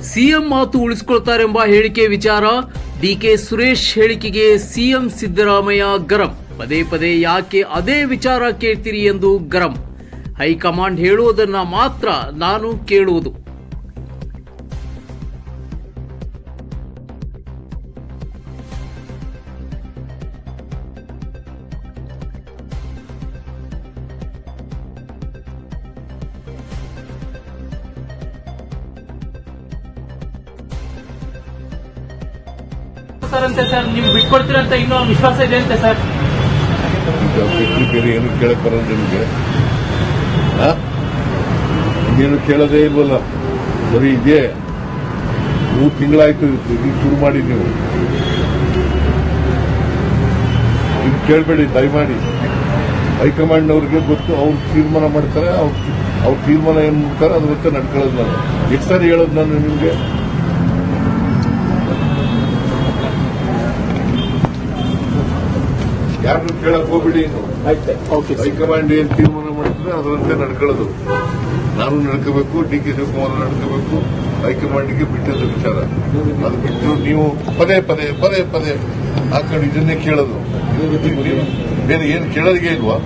CM ಮಾತು ಉಳಿಸಿಕೊಳ್ತಾರೆಂಬ ಹೇಳಿಕೆ ವಿಚಾರ ಡಿಕೆ ಸುರೇಶ್ ಹೇಳಿಕೆಗೆ ಸಿಎಂ ಸಿದ್ದರಾಮಯ್ಯ ಗರಂ. ಪದೇ ಪದೇ ಯಾಕೆ ಅದೇ ವಿಚಾರ ಕೇಳ್ತೀರಿ ಎಂದು ಗರಂ. ಹೈಕಮಾಂಡ್ ಹೇಳುವುದನ್ನ ಮಾತ್ರ ನಾನು ಕೇಳುವುದು. ಅಂತೆ ಸರ್, ನೀವು ಬಿಟ್ಕೊಡ್ತೀರಂತ ಇನ್ನೂ ವಿಶ್ವಾಸ ಇದೆ ಅಂತೆ ಸರ್. ಬೇರೆ ಏನು ಕೇಳಕ್ ಬರೋದು ನಿಮ್ಗೆ? ಇನ್ನೇನು ಕೇಳೋದೇ ಇಲ್ವಲ್ಲ, ಬರೀ ಇದೆ. 3 ತಿಂಗಳಾಯ್ತು ಈಗ ಶುರು ಮಾಡಿ ನೀವು. ಈಗ ಕೇಳಬೇಡಿ ದಯಮಾಡಿ. ಹೈಕಮಾಂಡ್ನವ್ರಿಗೆ ಗೊತ್ತು, ಅವ್ರು ತೀರ್ಮಾನ ಮಾಡ್ತಾರೆ. ಅವ್ರ ತೀರ್ಮಾನ ಏನ್ ಮಾಡ್ತಾರೆ ಅದ್ರ ನಡ್ಕೊಳ್ಳೋದು ನಾನು. ಎಷ್ಟು ಸಾರಿ ಹೇಳೋದು ನಾನು ನಿಮ್ಗೆ? ಯಾರನ್ನು ಕೇಳಕ್ ಹೋಗ್ಬಿಡಿ. ಹೈಕಮಾಂಡ್ ಏನ್ ತೀರ್ಮಾನ ಮಾಡ್ತಾರೆ ಅದರಂತೆ ನಡ್ಕೊಳ್ಳೋದು. ನಾನು ನಡ್ಕೋಬೇಕು, ಡಿಕೆ ಶಿವಕುಮಾರ್ ನಡ್ಕೋಬೇಕು. ಹೈಕಮಾಂಡ್ಗೆ ಬಿಟ್ಟದ ವಿಚಾರ. ಅದು ಬಿಟ್ಟು ನೀವು ಪದೇ ಪದೇ ಪದೇ ಪದೇ ಹಾಕೊಂಡು ಇದನ್ನೇ ಕೇಳೋದು. ಬೇರೆ ಏನು ಕೇಳೋದಿಗೆ ಇಲ್ವಾ?